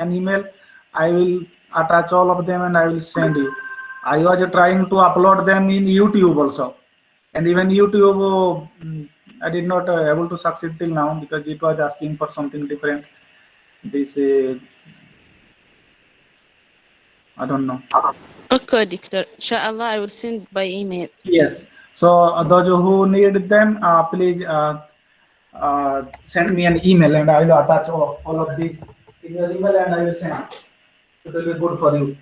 an email, I will attach all of them and I will send you. I was trying to upload them in YouTube also, and even YouTube, I did not able to succeed till now because it was asking for something different. This I don't know. Okay, doctor. Inshallah, I will send by email. Yes. So those who need them, please send me an email and I will attach all of these in your email and I will send. It will be good for you.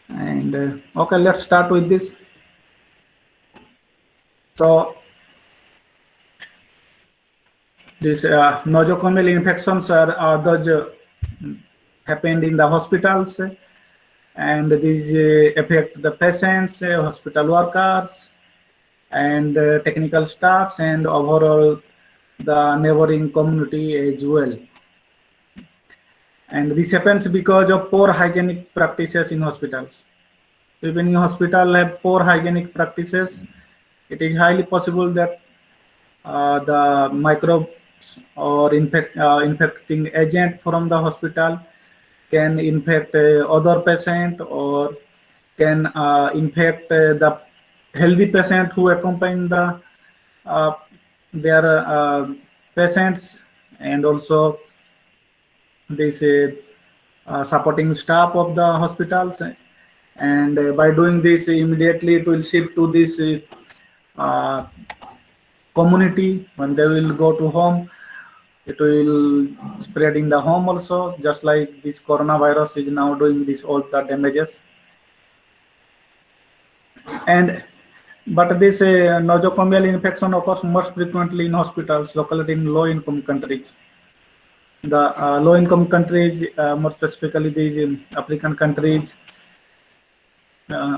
And okay, let's start with this. So these nosocomial infections are those happened in the hospitals, and these affect the patients, hospital workers, and technical staffs, and overall the neighboring community as well. And this happens because of poor hygienic practices in hospitals. Even in hospital have poor hygienic practices, it is highly possible that the microbes or infecting agent from the hospital can infect other patient or can infect the healthy patient who accompany uh, their patients, and also this supporting staff of the hospitals. And by doing this, immediately it will shift to this uh, community. When they will go to home, it will spread in the home also, just like this coronavirus is now doing this all the damages. And but this nosocomial infection occurs most frequently in hospitals located in low-income countries. The low-income countries, more specifically these African countries, uh,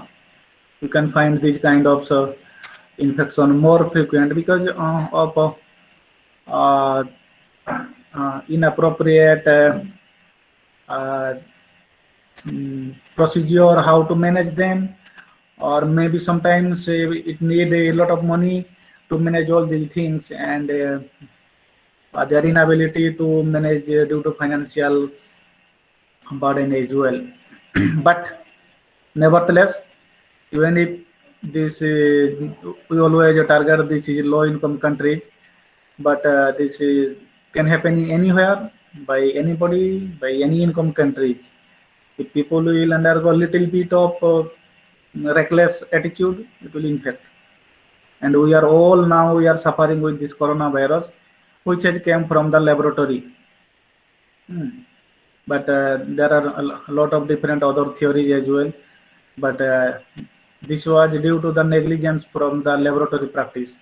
you can find these kind of infection more frequent because of uh, inappropriate uh, procedure how to manage them, or maybe sometimes it need a lot of money to manage all these things, and their inability to manage due to financial burden as well. But nevertheless, even if this we always target this is low income countries, but this can happen anywhere by anybody by any income countries. If people will undergo a little bit of reckless attitude, it will infect. And we are all now we are suffering with this coronavirus, which has came from the laboratory. Hmm. But there are a lot of different other theories as well. But this was due to the negligence from the laboratory practice,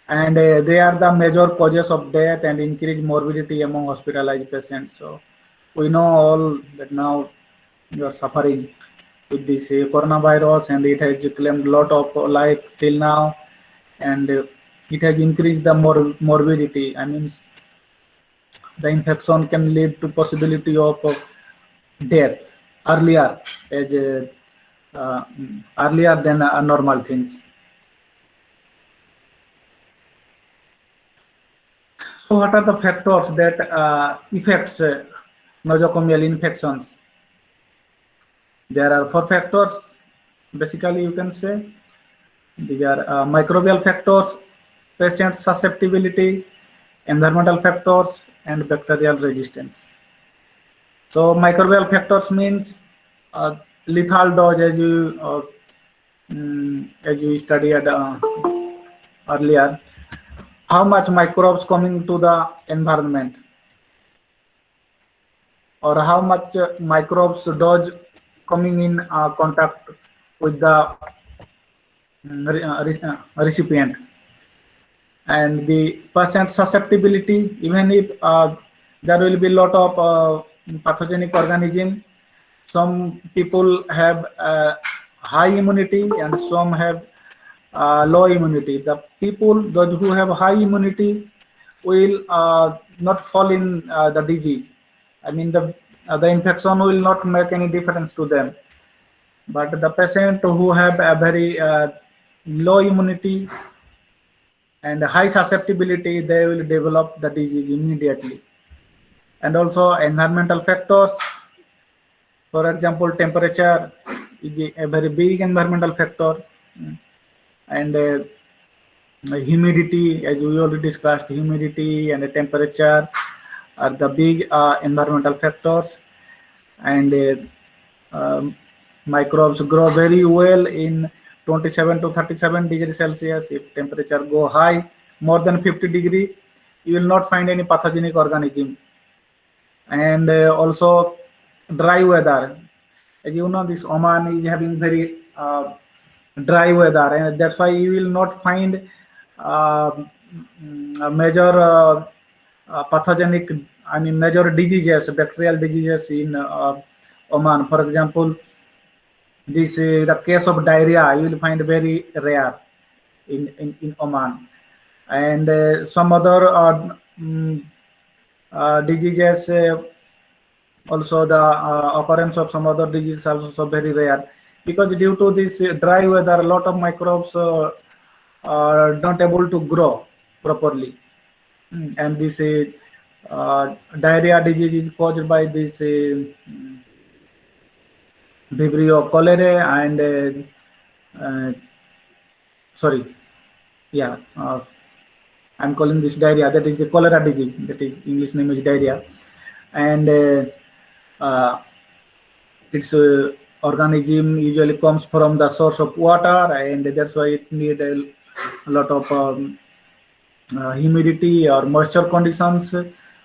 and they are the major causes of death and increased morbidity among hospitalized patients. So we know all that now you are suffering with this coronavirus, and it has claimed a lot of life till now, and it has increased the morbidity. I mean, the infection can lead to possibility of death earlier, as earlier than normal things. So, what are the factors that affects nosocomial infections? There are four factors. Basically, you can say these are microbial factors, patient susceptibility, environmental factors, and bacterial resistance. So, microbial factors means lethal dose, as you studied earlier. How much microbes coming to the environment, or how much microbes dose coming in contact with the recipient, and the patient susceptibility. Even if there will be a lot of pathogenic organism, some people have high immunity and some have low immunity. The people those who have high immunity will not fall in the disease. I mean, the infection will not make any difference to them. But the patient who have a very low immunity and high susceptibility, they will develop the disease immediately. And also environmental factors, for example, temperature is a very big environmental factor. And humidity, as we already discussed, humidity and the temperature are the big environmental factors. And microbes grow very well in 27 to 37 degrees Celsius. If temperature go high, more than 50 degree, you will not find any pathogenic organism. And also dry weather. As you know, this Oman is having very dry weather, and that's why you will not find uh, a major pathogenic, I mean major diseases, bacterial diseases in Oman. For example, this the case of diarrhea you will find very rare in Oman. And some other diseases, also the occurrence of some other diseases also very rare, because due to this dry weather, a lot of microbes are not able to grow properly. And this diarrhea disease is caused by this Vibrio cholerae and sorry, yeah, I'm calling this diarrhea. That is the cholera disease. That is English name is diarrhea, and its organism usually comes from the source of water, and that's why it need a lot of humidity or moisture conditions.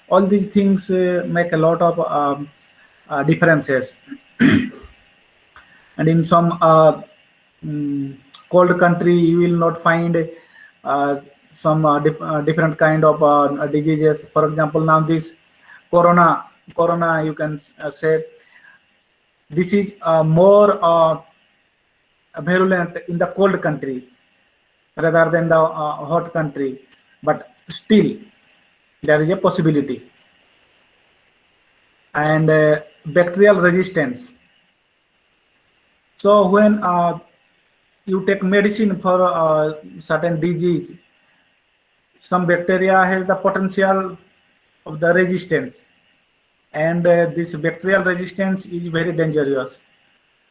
All these things make a lot of differences. And in some cold country, you will not find some different kind of diseases. For example, now this corona, you can say this is more virulent in the cold country rather than the hot country, but still there is a possibility. And bacterial resistance. So when you take medicine for certain disease, some bacteria has the potential of the resistance, and this bacterial resistance is very dangerous.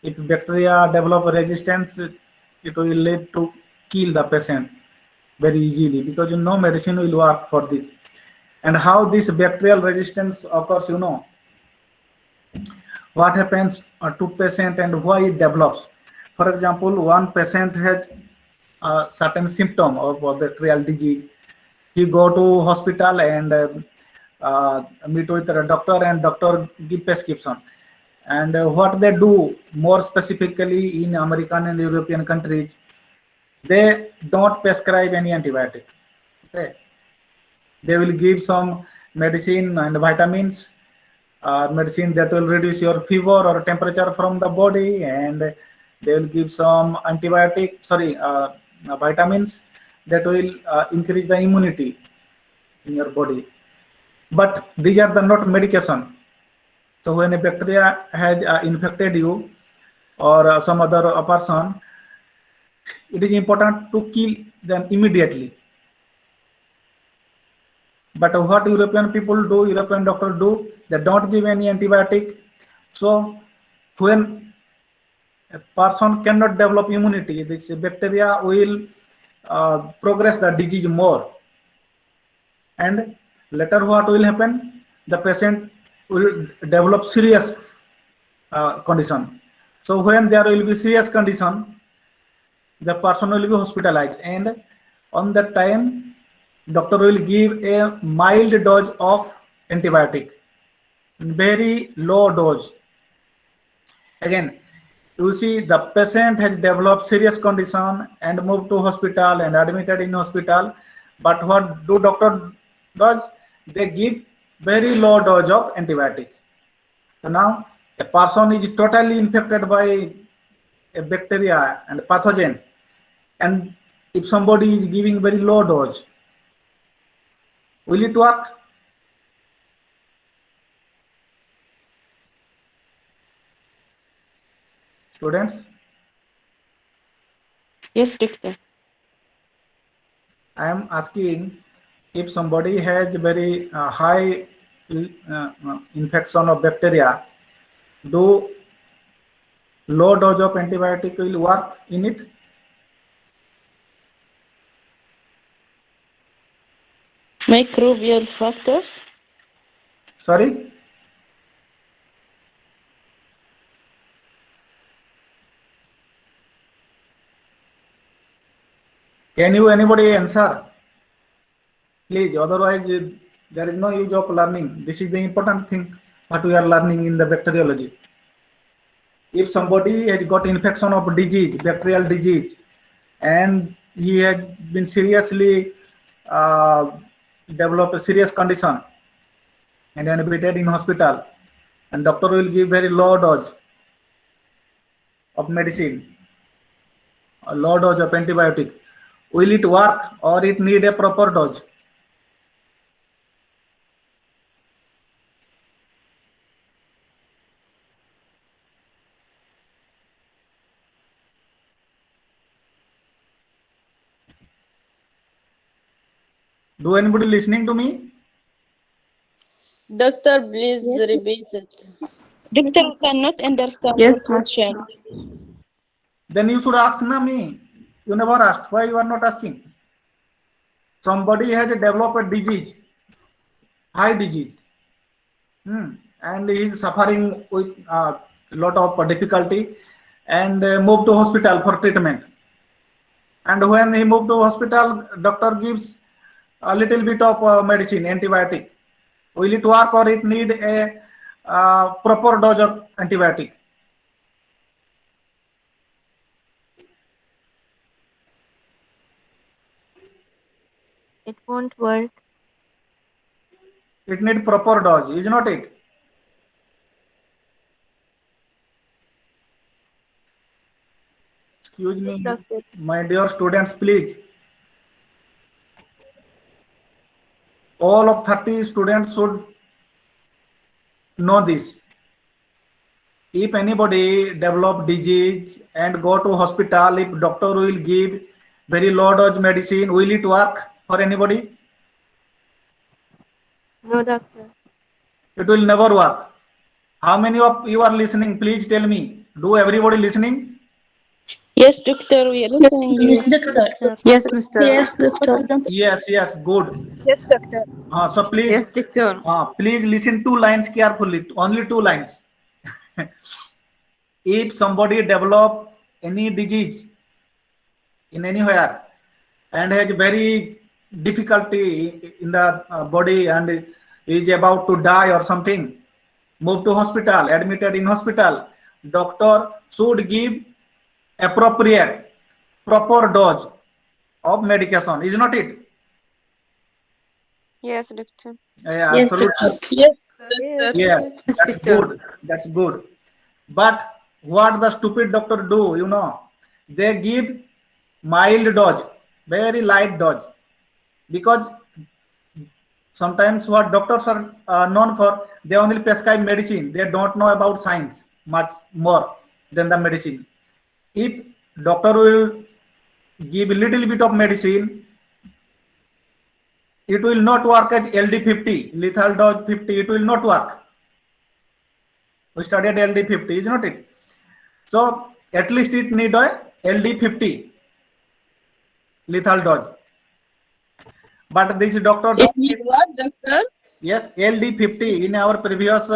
If bacteria develop resistance, it will lead to kill the patient very easily, because no medicine will work for this. And how this bacterial resistance occurs, what happens to patient and why it develops. For example, one patient has a certain symptom of a bacterial disease. He go to hospital and meet with the doctor, and doctor give prescription. And what they do more specifically in American and European countries, they don't prescribe any antibiotic. Okay, they will give some medicine and vitamins, medicine that will reduce your fever or temperature from the body, and they will give some vitamins that will increase the immunity in your body. But these are the not medication. So when a bacteria has infected you or some other person, it is important to kill them immediately. But what European doctors do, they don't give any antibiotic. So when a person cannot develop immunity, this bacteria will progress the disease more. And later what will happen? The patient will develop serious condition. So when there will be serious condition, the person will be hospitalized, and on that time, doctor will give a mild dose of antibiotic, very low dose. Again, you see the patient has developed serious condition and moved to hospital and admitted in hospital. But what do doctor does? They give very low dose of antibiotic. So now a person is totally infected by a bacteria and pathogen, and if somebody is giving very low dose, will it work? Students, Yes, doctor. I am asking if somebody has very high infection of bacteria, do low dose of antibiotic will work in it? Microbial factors. Sorry? Can you anybody answer? Please, otherwise there is no use of learning. This is the important thing what we are learning in the bacteriology. If somebody has got infection of disease, bacterial disease, and he has been seriously developed a serious condition and admitted in hospital, and doctor will give very low dose of medicine, a low dose of antibiotic. Will it work or it need a proper dose? Do anybody listening to me? Doctor, please repeat it. Doctor, we cannot understand Yes, your question. Then you should ask na me. You never asked. Why you are not asking? Somebody has developed a disease, high disease, and he is suffering with a lot of difficulty, and moved to hospital for treatment. And when he moved to hospital, doctor gives a little bit of medicine, antibiotic. Will it work or it need a proper dose of antibiotic? it won't work. It need proper dose, is not it? Excuse me, Doctor. my dear students, please. All of 30 students should know this. If anybody develop disease and go to hospital, if doctor will give very low dose medicine, will it work for anybody? No, doctor. It will never work. How many of you are listening? Please tell me. Do everybody listening? Yes, doctor, we are listening you. Yes, doctor. Yes, Mr. Yes, doctor. Yes, good. Yes, doctor. So please, Yes, doctor. please listen 2 lines carefully. Only 2 lines. If somebody develop any disease in anywhere and has very difficulty in the body and is about to die or something, move to hospital, admitted in hospital, doctor should give appropriate, proper dose of medication, is not it? Yes, doctor. Yeah, Yes, absolutely. doctor. Yes, Yes. doctor. Yes, Yes, that's doctor. good. That's good. But what the stupid doctor do, you know, they give mild dose, very light dose, because sometimes what doctors are known for, they only prescribe medicine. They don't know about science much more than the medicine. If doctor will give a little bit of medicine, it will not work as LD50, lethal dose 50. It will not work. We studied LD50, is not it? So at least it need a LD50 lethal dose. But this doctor, It need what, doctor? yes, LD50 in our previous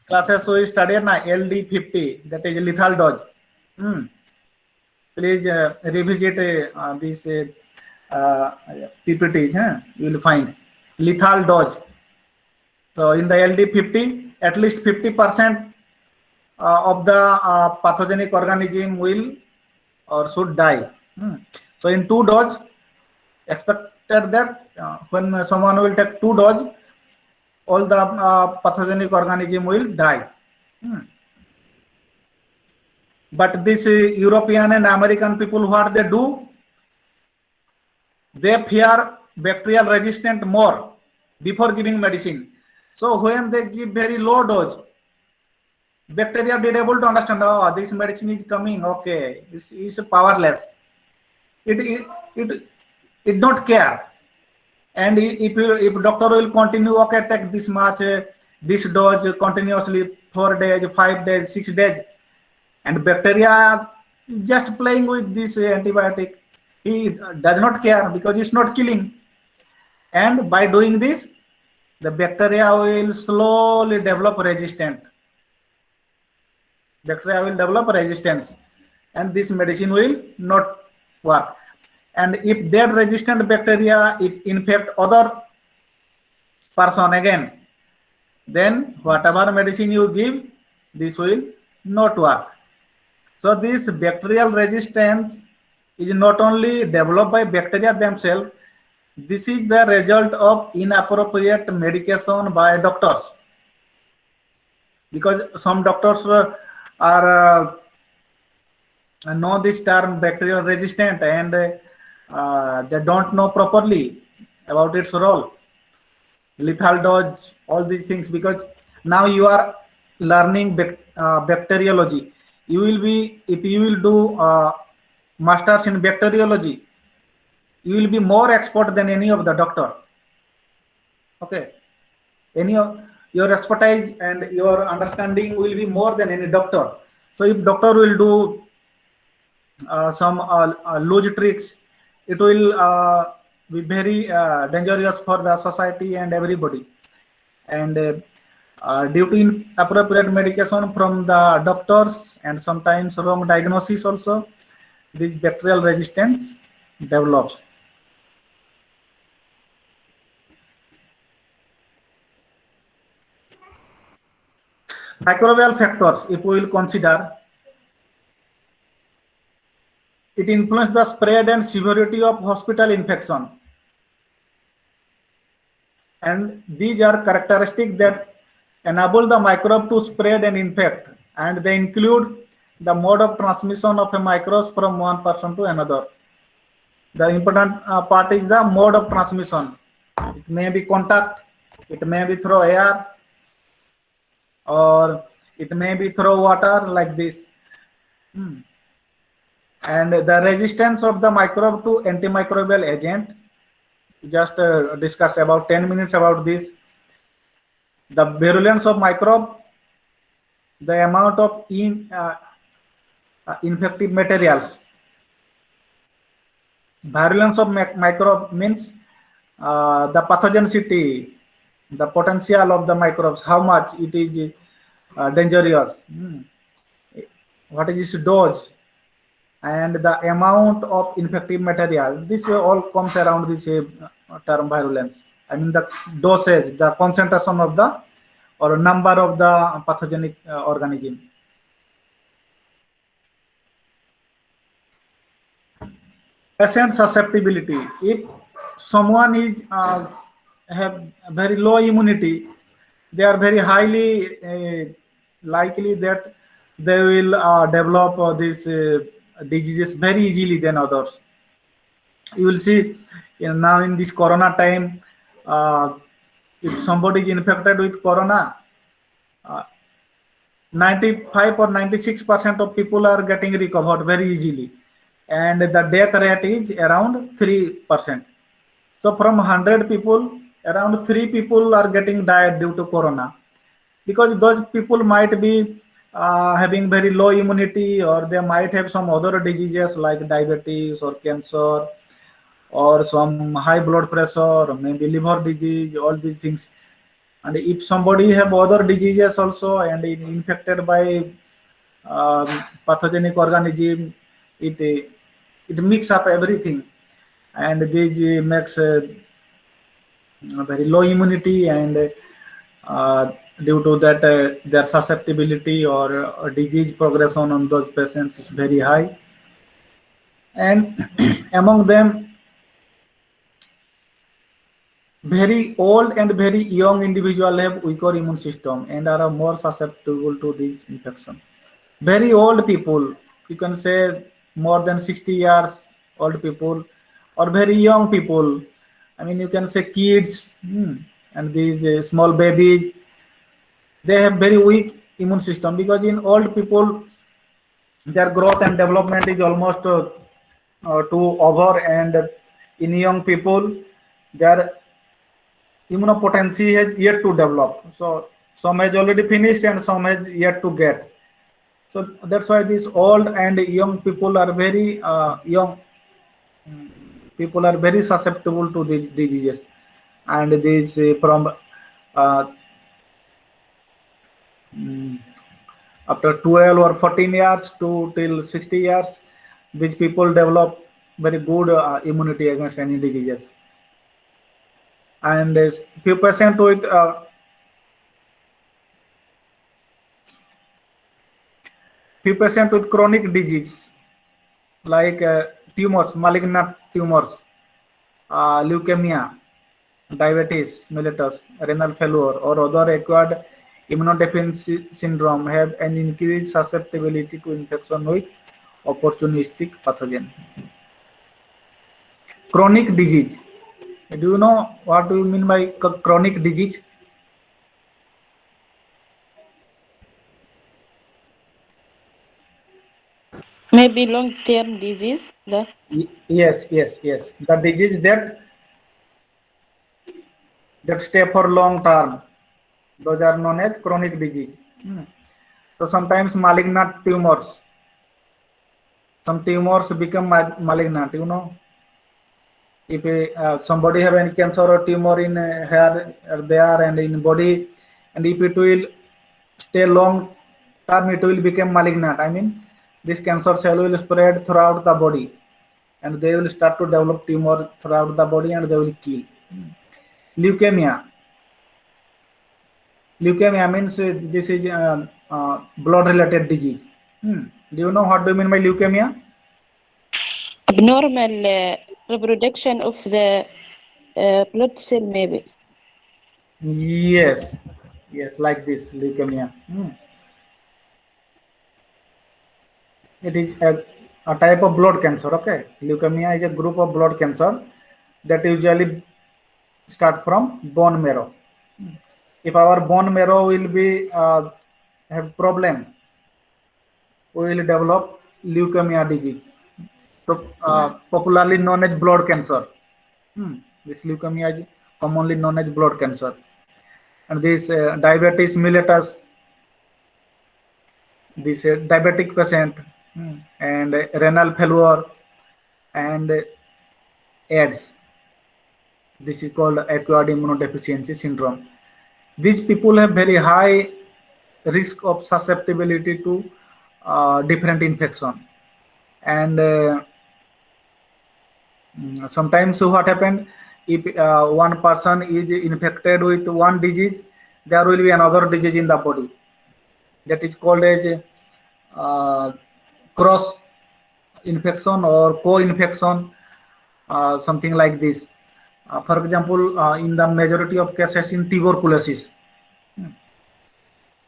classes we studied na LD50, that is lethal dose. Please revisit this PPTs. You will find lethal dose. So in the LD50, at least 50% of the pathogenic organism will or should die. So in 2 dose, expected that when someone will take 2 dose, all the pathogenic organism will die. But this European and American people, what they do, they fear bacterial resistant more before giving medicine. So when they give very low dose, bacteria did able to understand, oh, this medicine is coming, okay, it's powerless. It don't care. And if doctor will continue, okay, take this much, this dose continuously 4 days, 5 days, 6 days, and bacteria just playing with this antibiotic, he does not care because it's not killing. And by doing this, the bacteria will slowly develop resistance. Bacteria will develop resistance, and this medicine will not work. And if that resistant bacteria it infect other person again, then whatever medicine you give, this will not work. So this bacterial resistance is not only developed by bacteria themselves, this is the result of inappropriate medication by doctors. Because some doctors are know this term bacterial resistant, and they don't know properly about its role, lethal dose, all these things. Because now you are learning bacteriology. You will be, if you will do masters in bacteriology, you will be more expert than any of the doctor. Okay, any of your expertise and your understanding will be more than any doctor. So if doctor will do some loose tricks, it will be very dangerous for the society and everybody. And due to inappropriate medication from the doctors and sometimes wrong diagnosis also, this bacterial resistance develops. Microbial factors, if we will consider, it influences the spread and severity of hospital infection. And these are characteristics that enable the microbe to spread and infect, and they include the mode of transmission of a microbe from one person to another. The important part is the mode of transmission. It may be contact, it may be through air, or it may be through water like this. And the resistance of the microbe to antimicrobial agent, just discuss about 10 minutes about this. The virulence of microbe, the amount of infective materials. Virulence of microbe means the pathogenicity, the potential of the microbes, how much it is dangerous, what is its dose, and the amount of infective material. This all comes around this term virulence. I mean the dosage, the concentration of the or number of the pathogenic organism. Patient susceptibility. If someone is have very low immunity, they are very highly likely that they will develop these diseases very easily than others. You will see now in this corona time, if somebody is infected with corona, 95 or 96% of people are getting recovered very easily, and the death rate is around 3%. So from 100 people, around 3 people are getting died due to corona, because those people might be having very low immunity, or they might have some other diseases like diabetes or cancer or some high blood pressure or maybe liver disease, all these things. And if somebody have other diseases also and infected by pathogenic organism, it mix up everything, and this makes very low immunity, and due to that their susceptibility or disease progression on those patients is very high. And among them, very old and very young individuals have weaker immune system and are more susceptible to this infection. Very old people, you can say more than 60 years old people, or very young people, I mean you can say kids, and these small babies, they have very weak immune system, because in old people their growth and development is almost too over, and in young people their immunopotency has yet to develop. So some has already finished and some has yet to get. So that's why these old and young people are very young people are very susceptible to these diseases, and these from uh, mm, after 12 or 14 years to till 60 years, these people develop very good immunity against any diseases. And few patient with chronic disease like tumors, malignant tumors, leukemia, diabetes mellitus, renal failure, or other acquired immunodeficiency syndrome have an increased susceptibility to infection with opportunistic pathogen. Chronic disease. Do you know what do you mean by chronic disease? Maybe long-term disease that Yes. The disease that stay for long term. Those are known as chronic disease. So sometimes malignant tumors. Some tumors become malignant. You know, if somebody have any cancer or tumor in hair there and in body, and if it will stay long term, it will become malignant. I mean, this cancer cell will spread throughout the body, and they will start to develop tumor throughout the body, and they will kill. Leukemia. Leukemia means this is blood-related disease. Do you know what do you mean by leukemia? abnormal reproduction of the blood cell, maybe. Yes, like this leukemia. It is a type of blood cancer. Okay, leukemia is a group of blood cancer that usually start from bone marrow. If our bone marrow will be have problem, we will develop leukemia disease. So popularly known as blood cancer. This leukemia is commonly known as blood cancer. And this diabetes mellitus, this diabetic patient, and renal failure, and AIDS. This is called acquired immunodeficiency syndrome. These people have very high risk of susceptibility to different infection. And sometimes what happened, if one person is infected with one disease, there will be another disease in the body. That is called as cross infection or co-infection, something like this. For example, in the majority of cases in tuberculosis.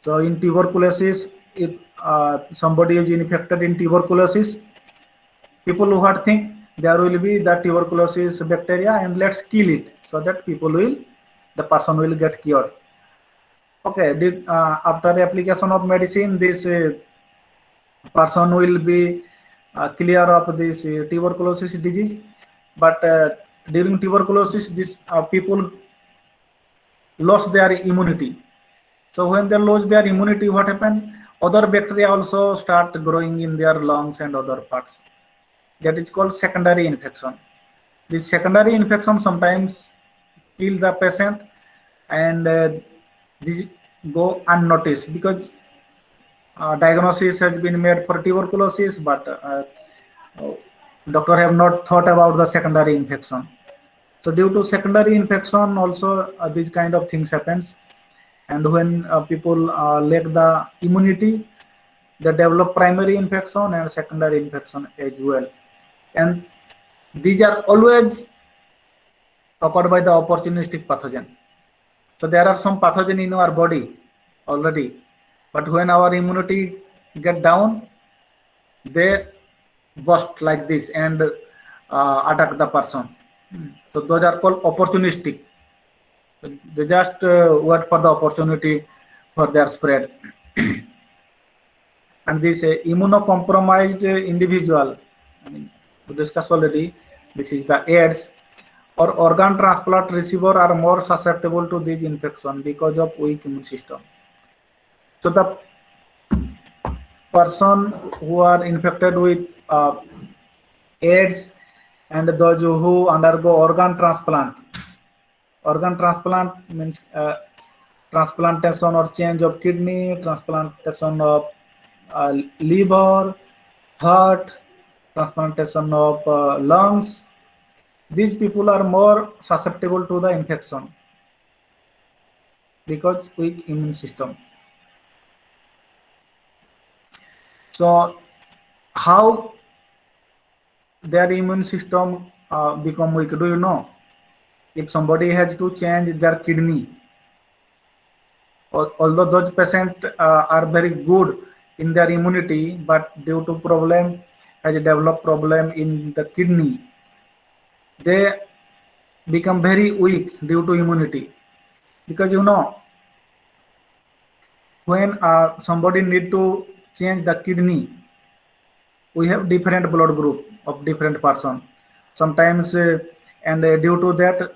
So in tuberculosis, if somebody is infected in tuberculosis, people who had think there will be the tuberculosis bacteria and let's kill it, so that the person will get cured. Okay, after application of medicine, this person will be clear of this tuberculosis disease. But during tuberculosis, these people lost their immunity. So when they lose their immunity, what happened? Other bacteria also start growing in their lungs and other parts. That is called secondary infection. This secondary infection sometimes kill the patient, and these go unnoticed because diagnosis has been made for tuberculosis, but doctor have not thought about the secondary infection. So due to secondary infection also these kind of things happens. And when people lack the immunity, they develop primary infection and secondary infection as well. And these are always occurred by the opportunistic pathogen. So there are some pathogen in our body already, but when our immunity get down, they burst like this and attack the person. So those are called opportunistic. They just wait for the opportunity for their spread. And this immunocompromised individual, I mean, we discussed already, this is the AIDS, or organ transplant receiver are more susceptible to this infection because of weak immune system. So the person who are infected with AIDS and those who undergo organ transplant means transplantation or change of kidney, transplantation of liver, heart, transplantation of lungs. These people are more susceptible to the infection because weak immune system. So how their immune system become weak, do you know? If somebody has to change their kidney, although those patients are very good in their immunity, but due to has developed problem in the kidney, they become very weak due to immunity. Because when somebody need to change the kidney, we have different blood group of different person. Sometimes and due to that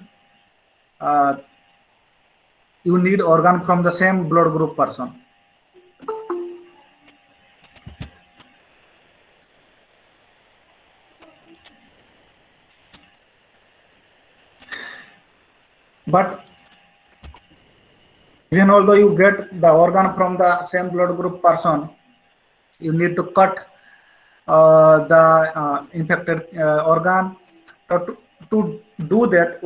you need organ from the same blood group person. But even although you get the organ from the same blood group person, you need to cut the infected organ. To do that,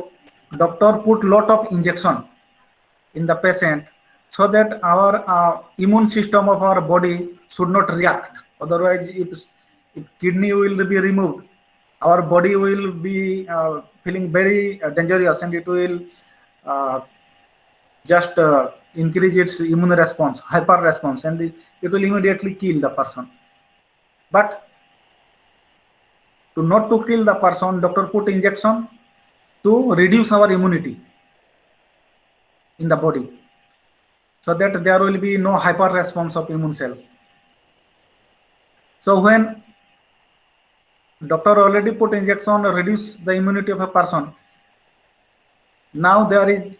doctor put lot of injection in the patient so that our immune system of our body should not react. Otherwise, if kidney will be removed, our body will be feeling very dangerous, and it will just increase its immune response, hyper response, and it will immediately kill the person. But not to kill the person, doctor put injection to reduce our immunity in the body, so that there will be no hyper response of immune cells. So when doctor already put injection to reduce the immunity of a person, now there is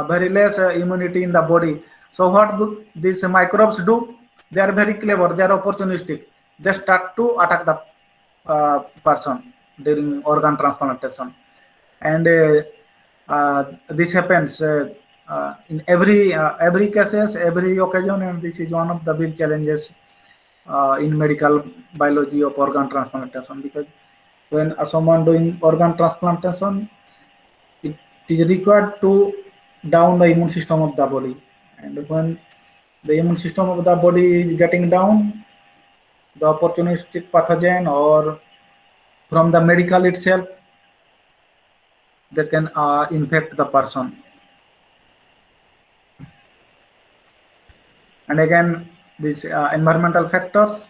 very less immunity in the body. So what do these microbes do? They are very clever, they are opportunistic. They start to attack the person during organ transplantation, and this happens in every cases, every occasion, and this is one of the big challenges in medical biology of organ transplantation, because when someone doing organ transplantation, it is required to down the immune system of the body, and when the immune system of the body is getting down, the opportunistic pathogen or from the medical itself, they can infect the person. And again, these environmental factors,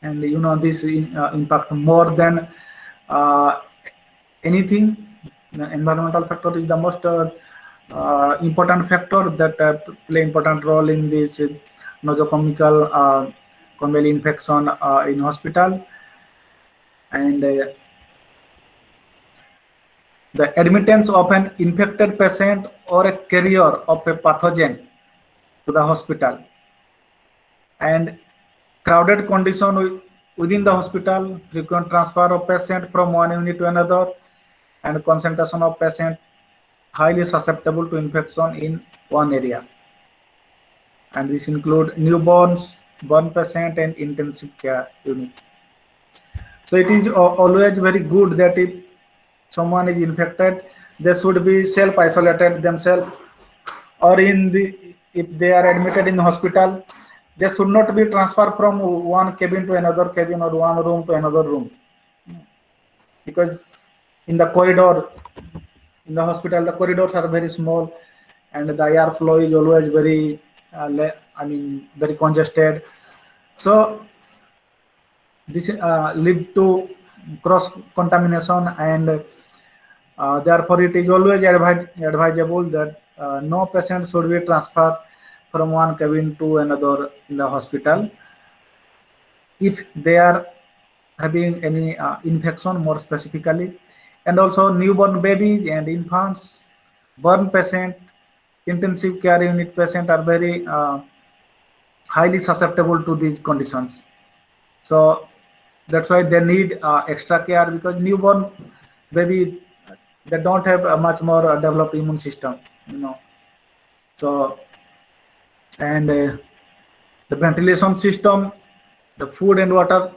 and this impact more than anything. The environmental factor is the most important factor that play important role in this nosocomial convey infection in hospital. And the admittance of an infected patient or a carrier of a pathogen to the hospital, and crowded condition within the hospital, frequent transfer of patient from one unit to another, and concentration of patient highly susceptible to infection in one area. And this include newborns, born patient, and intensive care unit. So it is always very good that if someone is infected, they should be self-isolated themselves, or if they are admitted in the hospital, they should not be transferred from one cabin to another cabin or one room to another room, because in the corridor, in the hospital, the corridors are very small, and the airflow is always very very congested. So this lead to cross contamination, and therefore it is always advisable that no patient should be transferred from one cabin to another in the hospital. If they are having any infection more specifically, and also newborn babies and infants, burn patient, intensive care unit patient are very highly susceptible to these conditions. So that's why they need extra care, because newborn baby, they don't have a much more developed immune system, you know. So, and the ventilation system, the food and water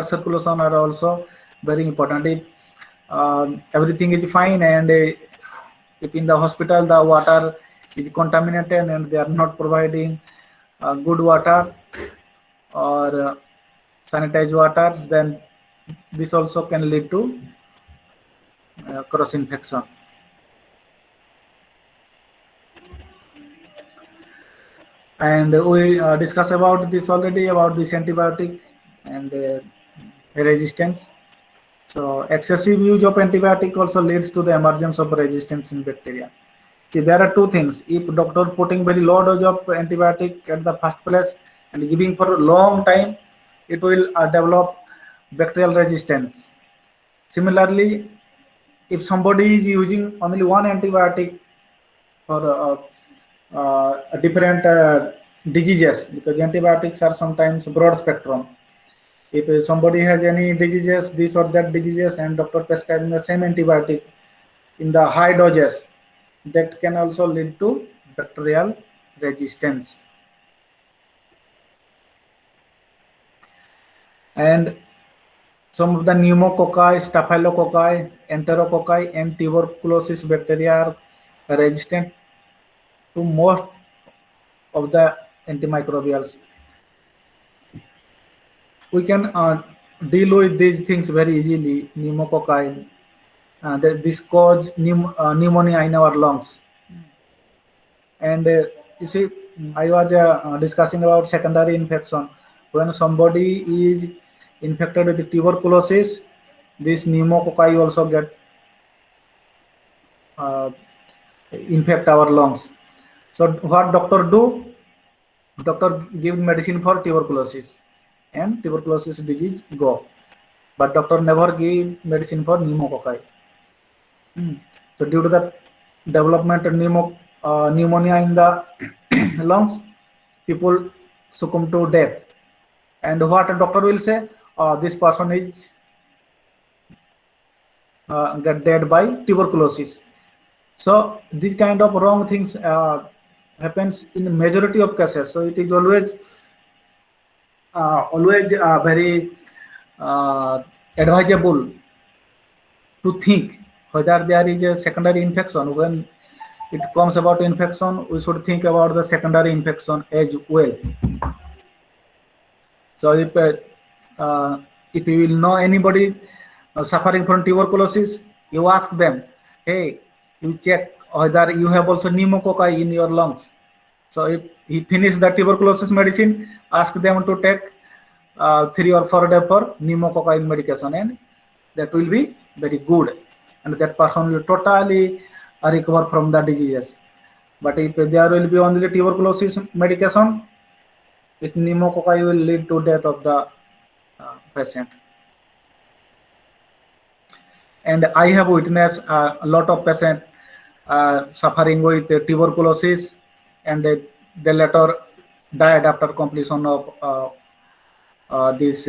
circulation are also very important. If everything is fine, and if in the hospital the water is contaminated and they are not providing good water or sanitized water, then this also can lead to cross infection. And we discussed about this already, about this antibiotic and resistance. So excessive use of antibiotic also leads to the emergence of resistance in bacteria. See, there are two things. If doctor putting very low dose of antibiotic at the first place and giving for a long time, it will develop bacterial resistance. Similarly, if somebody is using only one antibiotic for different diseases, because antibiotics are sometimes broad spectrum. If somebody has any diseases, this or that diseases, and doctor prescribing the same antibiotic in the high doses, that can also lead to bacterial resistance. And some of the pneumococci, staphylococci, enterococci, and tuberculosis bacteria are resistant to most of the antimicrobials. We can deal with these things very easily. Pneumococci, this cause pneumonia in our lungs. And you see, I was discussing about secondary infection. When somebody is infected with tuberculosis, this pneumococci also get infect our lungs. So what doctor do? Doctor give medicine for tuberculosis, and tuberculosis disease go. But doctor never give medicine for pneumococci. So due to the development of pneumonia in the lungs, people succumb to death. And what a doctor will say, this person is get dead by tuberculosis. So these kind of wrong things happens in majority of cases. So it is always very advisable to think whether there is a secondary infection. When it comes about infection, we should think about the secondary infection as well. So if you will know anybody suffering from tuberculosis, you ask them, hey, you check whether you have also pneumococci in your lungs. So if he finish the tuberculosis medicine, ask them to take 3 or 4 days for pneumococci medication, and that will be very good, and that person will totally recover from the diseases. But if there will be only tuberculosis medication, this pneumococci will lead to death of the patient. And I have witnessed a lot of patients suffering with tuberculosis, and they later died after completion of this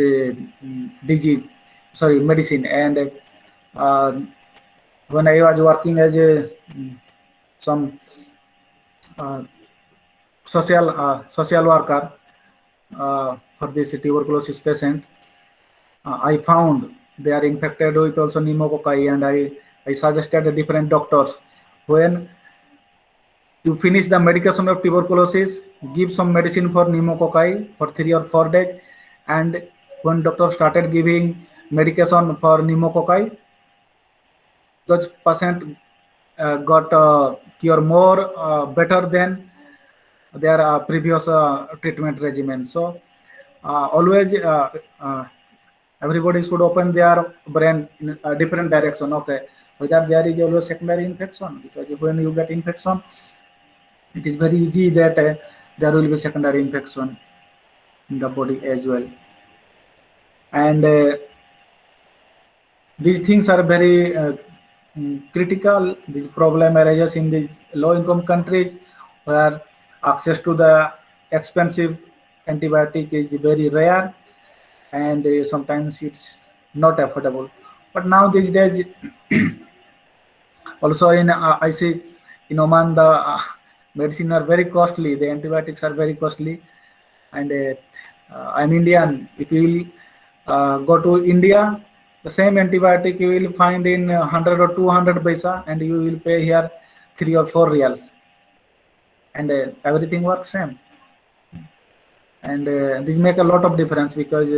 medicine. And when I was working as some social worker for this tuberculosis patient, I found they are infected with also pneumococci, and I suggested different doctors, when you finish the medication of tuberculosis, give some medicine for pneumococci for 3 or 4 days, and when doctor started giving medication for pneumococci, those patient got cure more better than their previous treatment regimen. So always everybody should open their brain in a different direction. Okay, whether there is always secondary infection, because when you get infection, it is very easy that there will be secondary infection in the body as well. And these things are very critical. This problem arises in the low-income countries where access to the expensive antibiotic is very rare, and sometimes it's not affordable. But now these days, also in I see in Oman the medicine are very costly. The antibiotics are very costly, and I'm Indian. If you will go to India, the same antibiotic you will find in 100 or 200 paisa, and you will pay here 3 or 4 reals, and everything works same. And this make a lot of difference because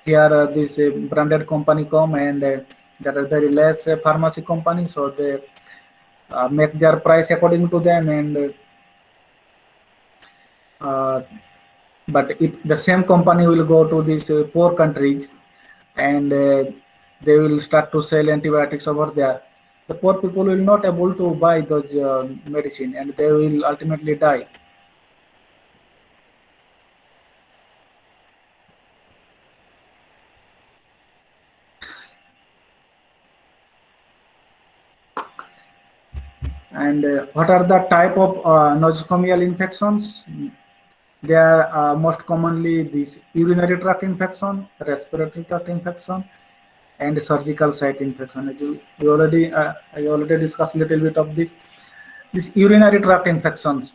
here this branded company come, and there are very less pharmacy company, so they make their price according to them. And but if the same company will go to these poor countries, and they will start to sell antibiotics over there, the poor people will not able to buy those medicine, and they will ultimately die. And what are the type of nosocomial infections? They are most commonly this urinary tract infection, respiratory tract infection, and surgical site infection. As I already discussed a little bit of this. This urinary tract infections.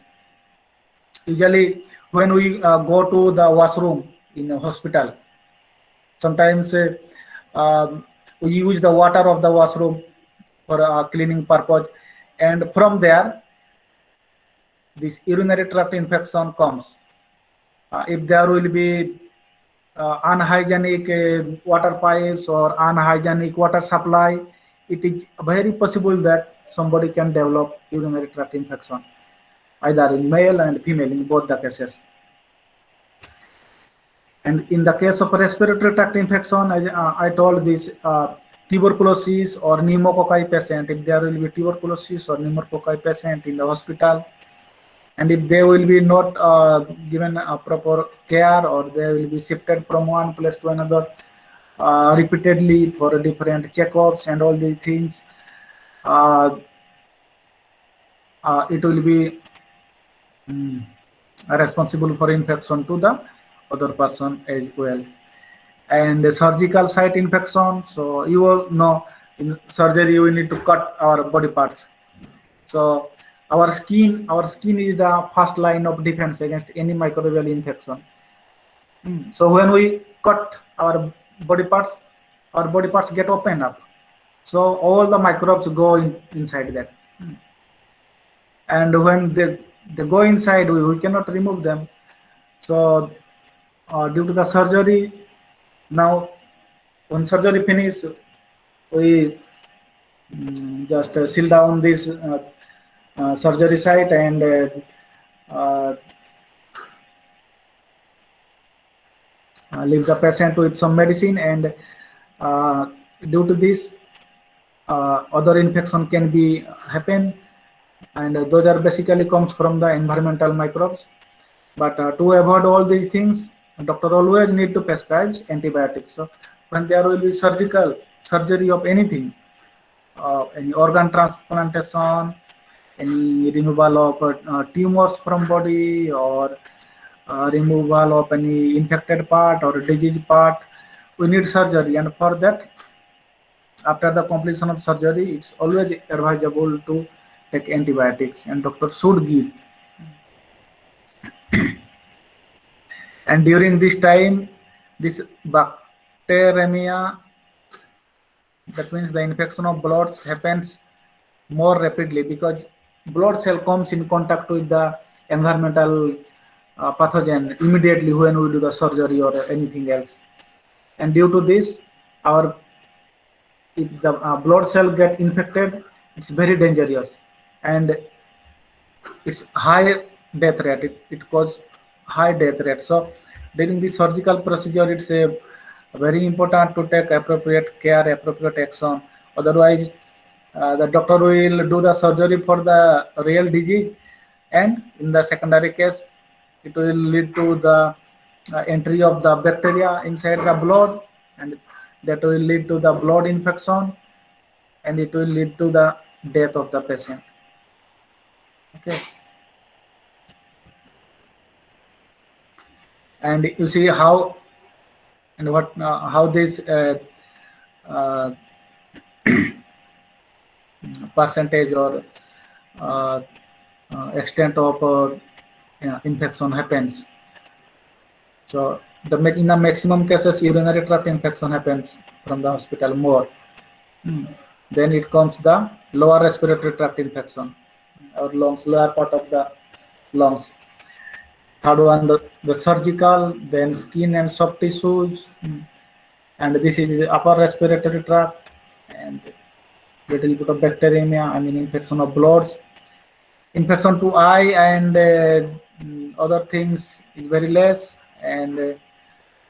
Usually, when we go to the washroom in a hospital, sometimes we use the water of the washroom for cleaning purpose, and from there, this urinary tract infection comes. If there will be unhygienic water pipes or unhygienic water supply, it is very possible that somebody can develop urinary tract infection, either in male and female, in both the cases. And in the case of respiratory tract infection, I told this tuberculosis or pneumococci patient, if there will be tuberculosis or pneumococci patient in the hospital, and if they will be not given a proper care, or they will be shifted from one place to another repeatedly for different checkups and all these things, it will be responsible for infection to the other person as well. And the surgical site infection, so you all know in surgery we need to cut our body parts. So our skin is the first line of defense against any microbial infection. So when we cut our body parts get open up. So all the microbes go inside that. And when they go inside, we cannot remove them. So due to the surgery, now when surgery finish, we just seal down this surgery site, and leave the patient with some medicine. And due to this, other infection can be happen, and those are basically comes from the environmental microbes. But to avoid all these things, doctor always need to prescribe antibiotics. So when there will be surgery of anything, any organ transplantation, any removal of tumors from body, or removal of any infected part or diseased part, we need surgery. And for that, after the completion of surgery, it's always advisable to take antibiotics, and doctor should give. And during this time, this bacteremia, that means the infection of blood, happens more rapidly, because blood cell comes in contact with the environmental pathogen immediately when we do the surgery or anything else. And due to this, if the blood cell get infected, it's very dangerous, and it's high death rate. It causes high death rate. So during the surgical procedure, it's very important to take appropriate care, appropriate action. Otherwise, the doctor will do the surgery for the real disease, and in the secondary case, it will lead to the entry of the bacteria inside the blood, and that will lead to the blood infection, and it will lead to the death of the patient. Okay. And you see how and what how this uh, percentage or uh, extent of infection happens. So in the maximum cases, urinary tract infection happens from the hospital more. Then it comes the lower respiratory tract infection, or lungs, lower part of the lungs. Third one, the surgical, then skin and soft tissues, and this is upper respiratory tract, and little bit of bacteremia, I mean infection of bloods. Infection to eye and other things is very less, and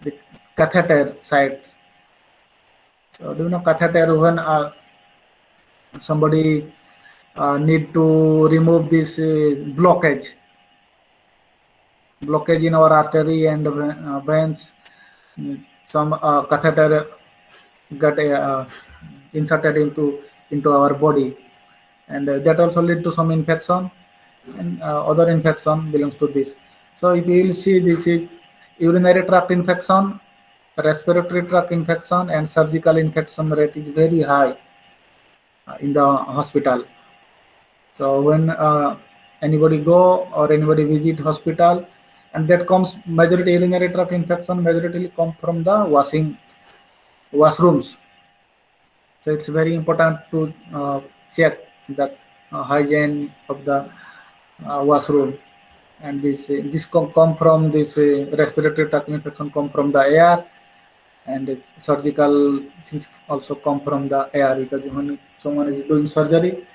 the catheter side. So do you know catheter, when somebody need to remove this blockage in our artery and veins, some catheter got inserted into our body, and that also lead to some infection, and other infection belongs to this. So if you will see, this is urinary tract infection, respiratory tract infection, and surgical infection rate is very high in the hospital. So when anybody go or anybody visit hospital, and that comes majority urinary tract infection majority come from the washrooms. So it's very important to check the hygiene of the washroom, and this come from this respiratory tract infection come from the air, and surgical things also come from the air, because when someone is doing surgery,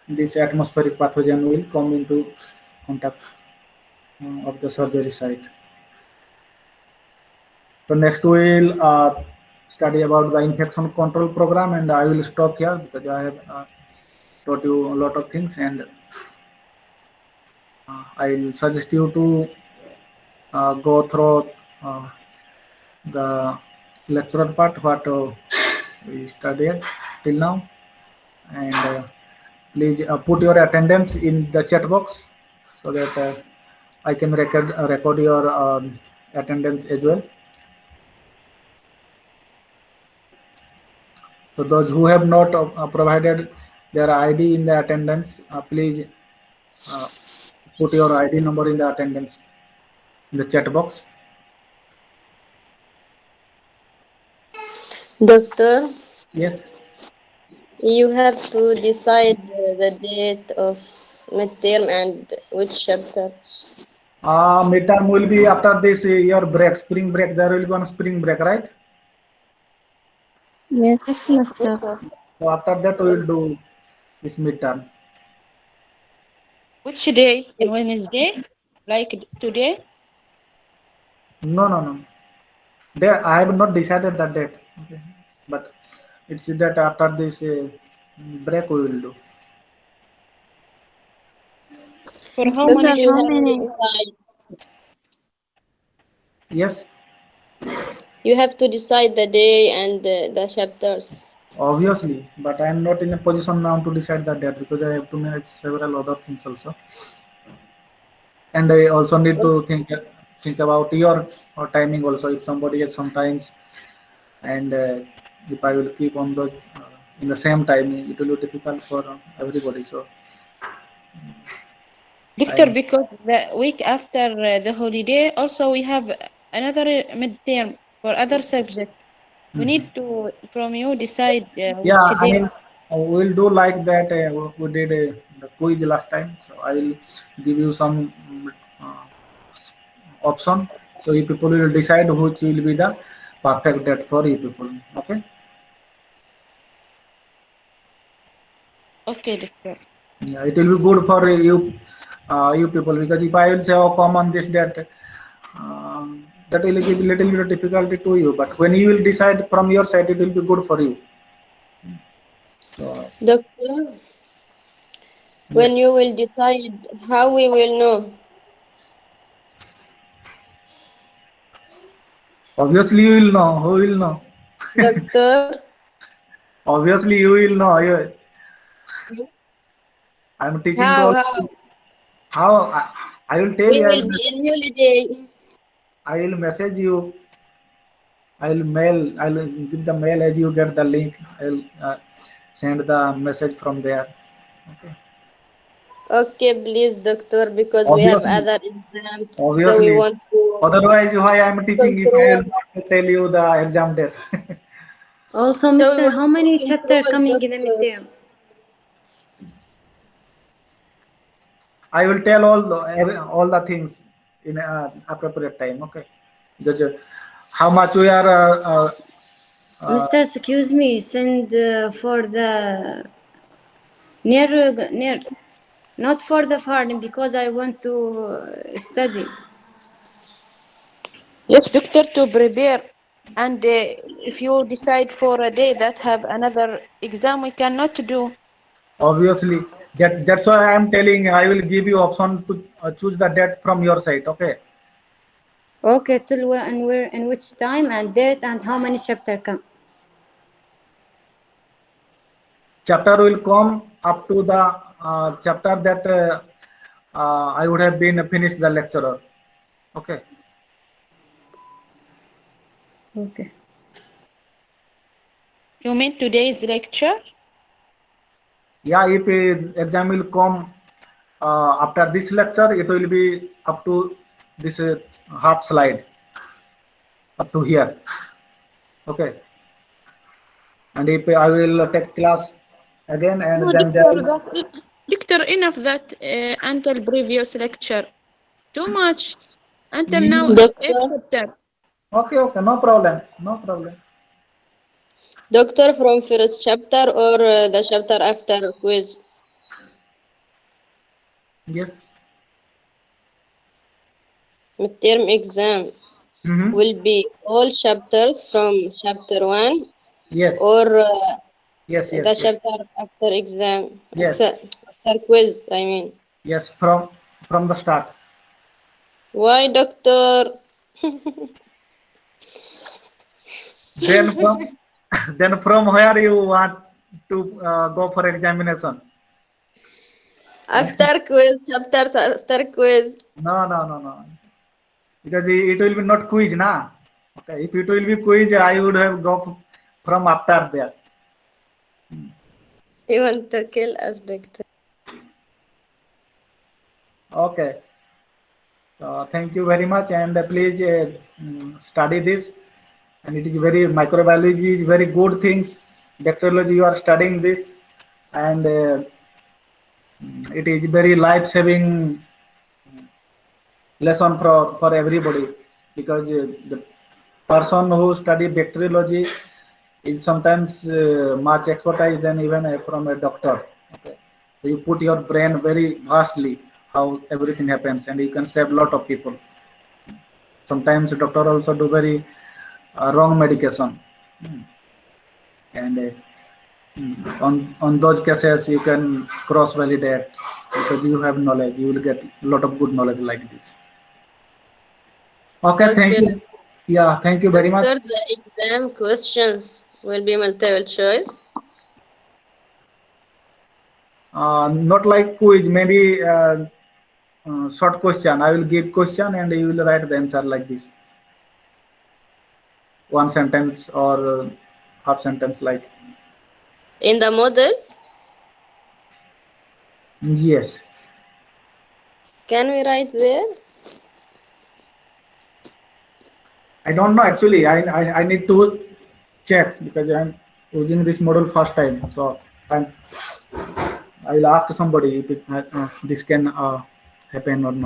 this atmospheric pathogen will come into contact of the surgery site. So next we'll study about the infection control program, and I will stop here because I have taught you a lot of things, and I'll suggest you to go through the lecturer part what we studied till now, and please put your attendance in the chat box so that I can record your attendance as well. So those who have not provided their ID in the attendance, please put your ID number in the attendance in the chat box. Doctor, Yes. you have to decide the date of midterm and which chapter. Midterm will be after this year break, spring break. There will be one spring break, right? Yes, master. So after that we will do this midterm. Which day? In Wednesday? Like today? No. There, I have not decided that date. Okay. But it's that after this break we will do. For how Doctor, many? you How have to many? decide. Yes, You have to decide the day and the chapters. obviously. But I am not in a position now to decide that date because I have to manage several other things also, and I also need to think about your timing also. If somebody has sometimes, and if I will keep on the in the same time, it will be difficult for everybody. So Victor, because the week after the holiday, also we have another midterm for other subjects. We need to, from you, decide yeah, which I day. mean, we'll do like that. We did the quiz last time, so I will give you some uh, option. So you people will decide which will be the perfect date for you people. Okay. Okay, Doctor. Yeah, it will be good for you people, because if I will say, oh, come on this date, that will give little bit of difficulty to you. But when you will decide from your side, it will be good for you. So Doctor, When Yes. you will decide, how we will know? Obviously, you will know. Who will know? Doctor, Obviously, you will know. I'm teaching to how, all. how? How I will tell We you. will be in holiday. I will message you. I will mail. I will give the mail as you get the link. I will send the message from there. Okay. Okay, please, doctor, because we have Obviously, other exams, so we obviously. want to Otherwise, why I am teaching if I control. will not tell you the exam date? Also, So we Mister, want how to many chapter control, coming in the doctor. midterm? I will tell all the things in appropriate time. Okay. Because how much we are. Uh, Mister, excuse me, send for the near, not for the foreign because I want to study. Yes, doctor, to prepare. And if you decide for a day that have another exam, we cannot do. Obviously, that's why I am telling. I will give you option to choose the date from your side. Okay. Okay, till where and where and which time and date and how many chapter come. Chapter will come up to the chapter that I would have been finished the lecturer. Okay. Okay. You mean today's lecture? Yeah, if exam will come after this lecture, it will be up to this half slide up to here. Okay. And if I will take class again, No, and then there doctor, will, doctor, enough that until previous lecture. Too much. Until now, eight Doctor, chapter. okay, okay, no problem, no problem. doctor from first chapter or the chapter after quiz? Yes. Midterm exam Mm-hmm. will be all chapters from chapter 1 Yes, or yes, yes, the yes, chapter after exam, yes, after quiz, I mean. yes. From the start. Why, doctor? Then from then from where you want to go for examination? After quiz, chapters after quiz. No, no, no, no. Because it will be not quiz, na. Okay, if it will be quiz, I would have go from after there. You want to kill us, doctor? Okay. Thank you very much, and please study this. And it is very microbiology is very good things. Bacteriology you are studying this, and it is very life saving lesson for everybody because the person who study bacteriology is sometimes much expertise than even from a doctor. Okay, so you put your brain very vastly how everything happens, and you can save a lot of people. Sometimes doctor also do very wrong medication. And on those cases you can cross validate because you have knowledge, you will get a lot of good knowledge like this. Okay, thank Okay, you. Yeah, thank you very much. doctor, the exam questions will be multiple choice. Not like quiz, maybe short question. I will give question and you will write the answer like this, one sentence or half sentence like. In the model, Yes. can we write there? I don't know actually. I need to check because I'm using this model first time. So I will ask somebody if this can happen or not.